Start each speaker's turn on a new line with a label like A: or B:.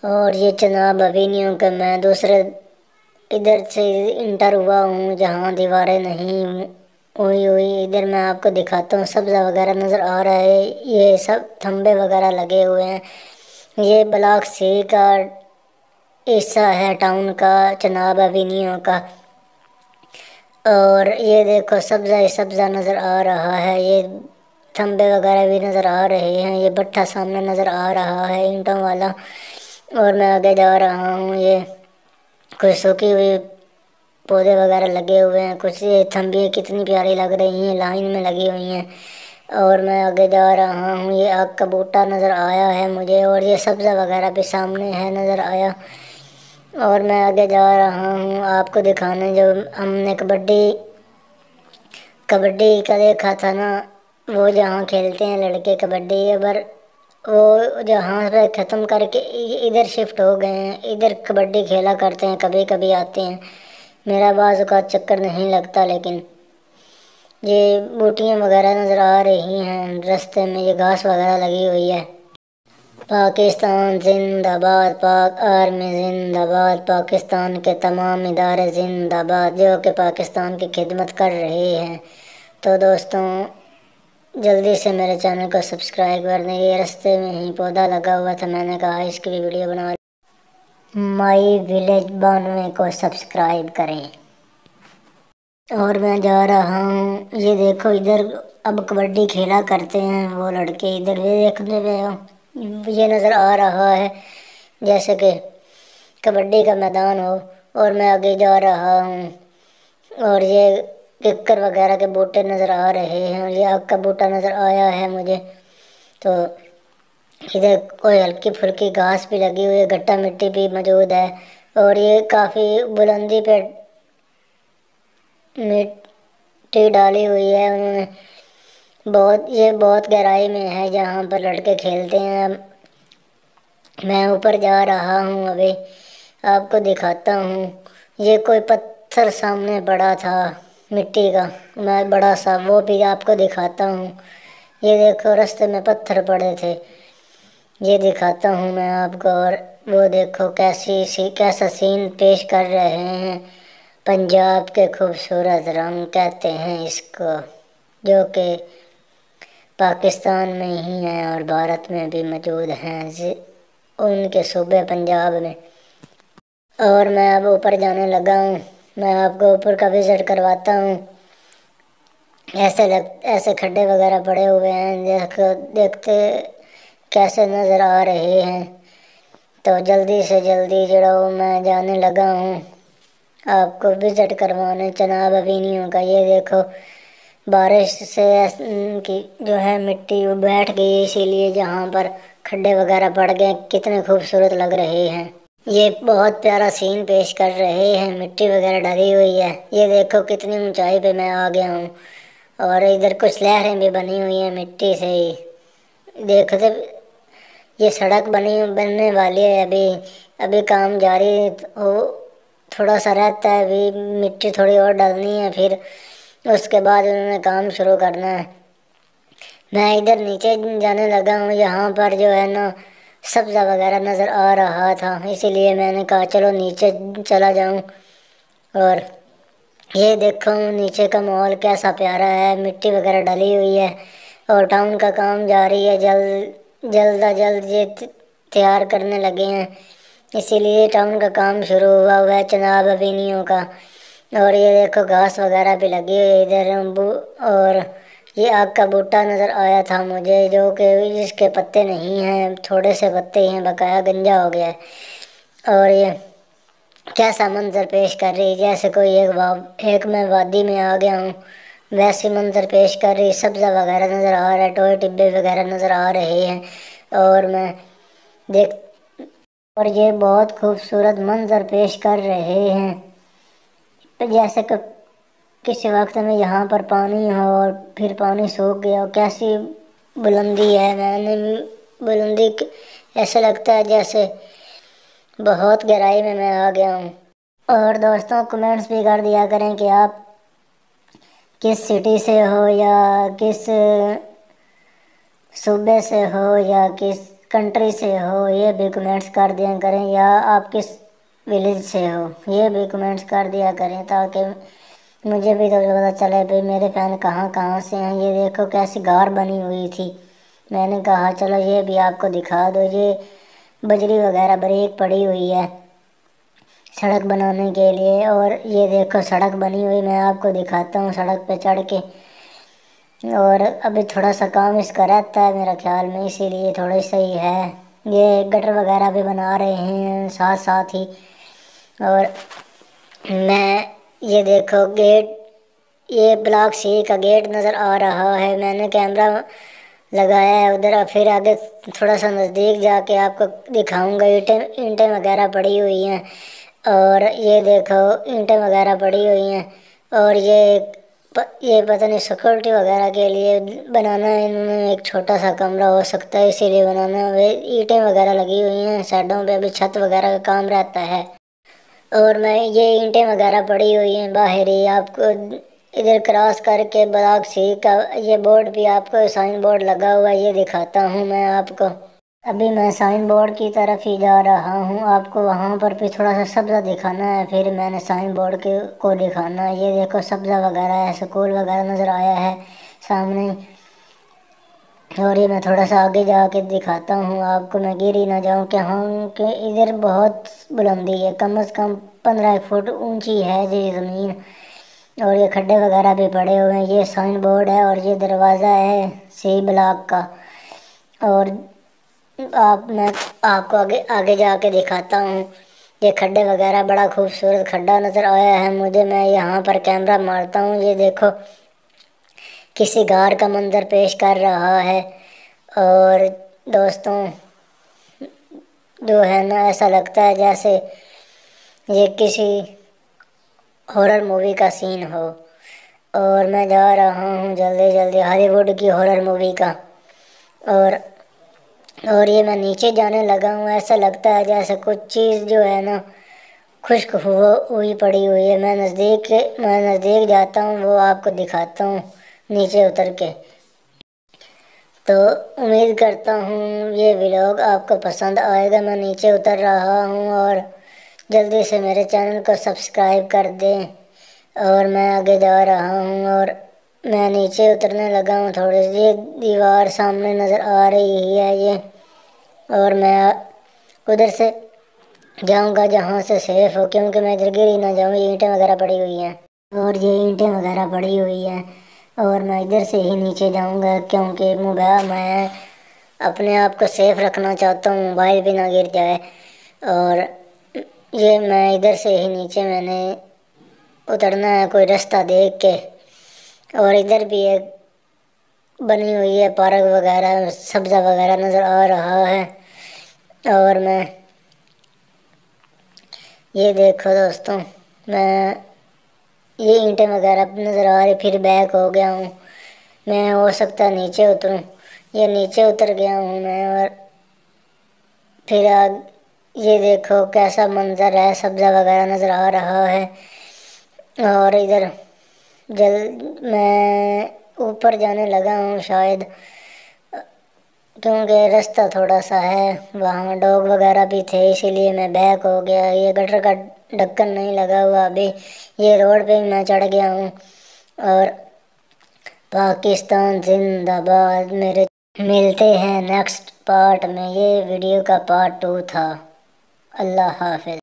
A: اور یہ چناب ابھی نہیں ہوں کہ میں دوسرے ادھر سے انٹر ہوا ہوں جہاں دیواریں نہیں ہوئی ادھر میں آپ کو دکھاتا ہوں، سبزہ وغیرہ نظر آ رہا ہے، یہ سب تھمبے وغیرہ لگے ہوئے ہیں۔ یہ بلاک سی کا حصہ ہے ٹاؤن کا، چناب ایوینیو کا۔ اور یہ دیکھو سبزہ ہی سبزہ نظر آ رہا ہے، یہ تھمبے وغیرہ بھی نظر آ رہے ہیں، یہ بٹھا سامنے نظر آ رہا ہے اینٹوں والا۔ اور میں آگے جا رہا ہوں، یہ کوئی سوکھی ہوئی پودے وغیرہ لگے ہوئے ہیں، کچھ یہ تھمبے کتنی پیاری لگ رہی ہیں، لائن میں لگی ہوئی ہیں۔ اور میں آگے جا رہا ہوں، یہ آگ کا بوٹا نظر آیا ہے مجھے، اور یہ سبزہ وغیرہ بھی سامنے ہے نظر آیا۔ اور میں آگے جا رہا ہوں آپ کو دکھانے، جو ہم نے کبڈی کا دیکھا تھا نا، وہ جہاں کھیلتے ہیں لڑکے کبڈی، پر وہ جہاں پہ ختم کر کے ادھر شفٹ ہو گئے ہیں، ادھر کبڈی کھیلا کرتے ہیں، کبھی کبھی آتے ہیں۔ میرا بعض اوقات چکر نہیں لگتا، لیکن یہ بوٹیاں وغیرہ نظر آ رہی ہیں رستے میں، یہ گھاس وغیرہ لگی ہوئی ہے۔ پاکستان زندہ باد، پاک آرمی زندہ باد، پاکستان کے تمام ادارے زندہ باد جو کہ پاکستان کی خدمت کر رہے ہیں۔ تو دوستوں جلدی سے میرے چینل کو سبسکرائب کر دیں، یہ رستے میں ہی پودا لگا ہوا تھا، میں نے کہا اس کی بھی ویڈیو بنا مائی ولیج 92 کو سبسکرائب کریں۔ اور میں جا رہا ہوں، یہ دیکھو ادھر اب کبڈی کھیلا کرتے ہیں وہ لڑکے، ادھر بھی دیکھنے میں یہ نظر آ رہا ہے جیسے کہ کبڈی کا میدان ہو۔ اور میں آگے جا رہا ہوں، اور یہ ککر وغیرہ کے بوٹے نظر آ رہے ہیں، اور یہ آگ کا بوٹا نظر آیا ہے مجھے۔ تو ادھر کوئی ہلکی پھلکی گھاس بھی لگی ہوئی ہے، گٹا مٹی بھی موجود ہے، اور یہ کافی بلندی پہ مٹی ڈالی ہوئی ہے انہوں نے، یہ بہت گہرائی میں ہے جہاں پر لڑکے کھیلتے ہیں۔ میں اوپر جا رہا ہوں، ابھی آپ کو دکھاتا ہوں، یہ کوئی پتھر سامنے پڑا تھا مٹی کا، میں بڑا سا وہ بھی آپ کو دکھاتا ہوں۔ یہ دیکھو رستے میں پتھر پڑے تھے، یہ دکھاتا ہوں میں آپ کو۔ اور وہ دیکھو کیسا سین پیش کر رہے ہیں، پنجاب کے خوبصورت رنگ کہتے ہیں اس کو، جو کہ پاکستان میں ہی ہیں اور بھارت میں بھی موجود ہیں، ان کے صوبے پنجاب میں۔ اور میں اب اوپر جانے لگا ہوں، میں آپ کو اوپر کا وزٹ کرواتا ہوں۔ ایسے کھڈے وغیرہ پڑے ہوئے ہیں، دیکھتے کیسے نظر آ رہے ہیں۔ تو جلدی سے جلدی جڑو میں جانے لگا ہوں آپ کو وزٹ کروانے چناب ایوینیو کا۔ یہ دیکھو بارش سے کی جو ہے مٹی وہ بیٹھ گئی، اسی لیے جہاں پر کھڈے وغیرہ پڑ گئے کتنے خوبصورت لگ رہے ہیں، یہ بہت پیارا سین پیش کر رہے ہیں، مٹی وغیرہ ڈلی ہوئی ہے۔ یہ دیکھو کتنی اونچائی پہ میں آ گیا ہوں، اور ادھر کچھ لہریں بھی بنی ہوئی ہیں مٹی سے ہی، دیکھتے یہ سڑک بننے والی ہے، ابھی کام جاری ہو، تھوڑا سا رہتا ہے، ابھی مٹی تھوڑی اور ڈالنی ہے، پھر اس کے بعد انہوں نے کام شروع کرنا ہے۔ میں ادھر نیچے جانے لگا ہوں، یہاں پر جو ہے نا سبزہ وغیرہ نظر آ رہا تھا، اسی لیے میں نے کہا چلو نیچے چلا جاؤں۔ اور یہ دیکھو نیچے کا ماحول کیسا پیارا ہے، مٹی وغیرہ ڈلی ہوئی ہے، اور ٹاؤن کا کام جاری ہے، جلد از جلد یہ تیار کرنے لگے ہیں، اسی لیے ٹاؤن کا کام شروع ہوا ہے چناب ایوینیو کا۔ اور یہ دیکھو گھاس وغیرہ بھی لگی ہوئی ادھر، اور یہ آگ کا بوٹا نظر آیا تھا مجھے، جو کہ جس کے پتے نہیں ہیں، تھوڑے سے پتے ہیں، بقایا گنجا ہو گیا ہے۔ اور یہ کیسا منظر پیش کر رہی، جیسے کوئی ایک میں وادی میں آ گیا ہوں ویسے منظر پیش کر رہی، سبزہ وغیرہ نظر آ رہا ہے، ٹوئے ٹبے وغیرہ نظر آ رہے ہیں، اور اور یہ بہت خوبصورت منظر پیش کر رہے ہیں، جیسے کہ کسی وقت میں یہاں پر پانی ہو اور پھر پانی سوکھ گیا ہو، کیسی بلندی ہے، بلندی ایسا لگتا ہے جیسے بہت گہرائی میں آ گیا ہوں۔ اور دوستوں کمنٹس بھی کر دیا کریں کہ آپ کس سٹی سے ہو، یا کس صوبے سے ہو، یا کس کنٹری سے ہو یہ بھی کمنٹس کر دیا کریں، یا آپ کس ولیج سے ہو یہ بھی کمنٹس کر دیا کریں، تاکہ مجھے بھی تو پتہ چلے بھئی میرے فین کہاں کہاں سے ہیں۔ یہ دیکھو کیسی غار بنی ہوئی تھی، میں نے کہا چلو یہ بھی آپ کو دکھا دو۔ یہ بجری وغیرہ بریک پڑی ہوئی ہے سڑک بنانے کے لیے، اور یہ دیکھو سڑک بنی ہوئی، میں آپ کو دکھاتا ہوں سڑک پہ چڑھ کے۔ اور ابھی تھوڑا سا کام اس کا رہتا ہے میرا خیال میں، اسی لیے تھوڑی صحیح ہے۔ یہ گٹر وغیرہ بھی بنا رہے ہیں ساتھ ساتھ ہی۔ اور میں یہ دیکھو گیٹ، یہ بلاک سی کا گیٹ نظر آ رہا ہے، میں نے کیمرہ لگایا ہے ادھر، پھر آگے تھوڑا سا نزدیک جا کے آپ کو دکھاؤں گا۔ اینٹیں وغیرہ پڑی ہوئی ہیں، اور یہ دیکھو اینٹیں وغیرہ پڑی ہوئی ہیں، اور یہ پتہ نہیں سیکورٹی وغیرہ کے لیے بنانا ہے انہوں نے، ایک چھوٹا سا کمرہ ہو سکتا ہے اسی لیے بنانا ہے۔ اینٹیں وغیرہ لگی ہوئی ہیں سائڈوں پہ، ابھی چھت وغیرہ کا کام رہتا ہے۔ اور میں یہ اینٹیں وغیرہ پڑی ہوئی ہیں باہر ہی، آپ کو ادھر کراس کر کے بلاک سی کا یہ بورڈ بھی آپ کو سائن بورڈ لگا ہوا ہے، یہ دکھاتا ہوں میں آپ کو۔ ابھی میں سائن بورڈ کی طرف ہی جا رہا ہوں، آپ کو وہاں پر بھی تھوڑا سا سبزہ دکھانا ہے، پھر میں نے سائن بورڈ کو دکھانا ہے۔ یہ دیکھو سبزہ وغیرہ ہے، سکول وغیرہ نظر آیا ہے سامنے۔ اور یہ میں تھوڑا سا آگے جا کے دکھاتا ہوں آپ کو، میں گر ہی نہ جاؤں کہ ہاں کہ ادھر بہت بلندی ہے، کم از کم 15 فٹ اونچی ہے یہ زمین، اور یہ کھڈے وغیرہ بھی پڑے ہوئے ہیں۔ یہ سائن بورڈ ہے، اور یہ دروازہ ہے سی بلاک کا۔ اور میں آپ کو آگے جا کے دکھاتا ہوں، یہ کھڈے وغیرہ بڑا خوبصورت کھڈا نظر آیا ہے مجھے، میں یہاں پر کیمرہ مارتا ہوں، یہ دیکھو کسی غار کا منظر پیش کر رہا ہے۔ اور دوستوں جو ہے نا ایسا لگتا ہے جیسے یہ کسی ہارر مووی کا سین ہو، اور میں جا رہا ہوں جلدی جلدی ہالی ووڈ کی ہارر مووی کا۔ اور یہ میں نیچے جانے لگا ہوں، ایسا لگتا ہے جیسے کچھ چیز جو ہے نا خشک ہوئی پڑی ہوئی ہے۔ میں نزدیک جاتا ہوں، وہ آپ کو دکھاتا ہوں نیچے اتر کے۔ تو امید کرتا ہوں یہ ولاگ آپ کو پسند آئے گا۔ میں نیچے اتر رہا ہوں، اور جلدی سے میرے چینل کو سبسکرائب کر دیں۔ اور میں آگے جا رہا ہوں، اور میں نیچے اترنے لگا ہوں تھوڑی سی، یہ دیوار سامنے نظر آ رہی ہے یہ، اور میں ادھر سے جاؤں گا جہاں سے سیف ہو، کیونکہ میں ادھر گر ہی نہ جاؤں۔ یہ اینٹیں وغیرہ پڑی ہوئی ہیں، اور یہ اینٹیں وغیرہ پڑی ہوئی ہیں، اور میں ادھر سے ہی نیچے جاؤں گا، کیونکہ میں اپنے آپ کو سیف رکھنا چاہتا ہوں، موبائل بھی نہ گر جائے۔ اور یہ میں ادھر سے ہی نیچے میں نے اترنا ہے کوئی رستہ دیکھ کے۔ اور ادھر بھی ایک بنی ہوئی ہے پارک وغیرہ، سبزہ وغیرہ نظر آ رہا ہے۔ اور میں یہ دیکھو دوستوں، میں یہ اینٹیں وغیرہ نظر آ رہی، پھر بیک ہو گیا ہوں میں، ہو سکتا ہے نیچے اتروں، یہ نیچے اتر گیا ہوں میں۔ اور پھر یہ دیکھو کیسا منظر ہے، سبزہ وغیرہ نظر آ رہا ہے۔ اور ادھر میں اوپر جانے لگا ہوں شاید، کیونکہ رستہ تھوڑا سا ہے، وہاں ڈاگ وغیرہ بھی تھے، اسی لیے میں بیک ہو گیا۔ یہ گٹر کا ڈھکن نہیں لگا ہوا ابھی، یہ روڈ پہ میں چڑھ گیا ہوں۔ اور پاکستان زندہ باد۔ ملتے ہیں نیکسٹ پارٹ میں، یہ ویڈیو کا پارٹ 2 تھا۔ اللہ حافظ۔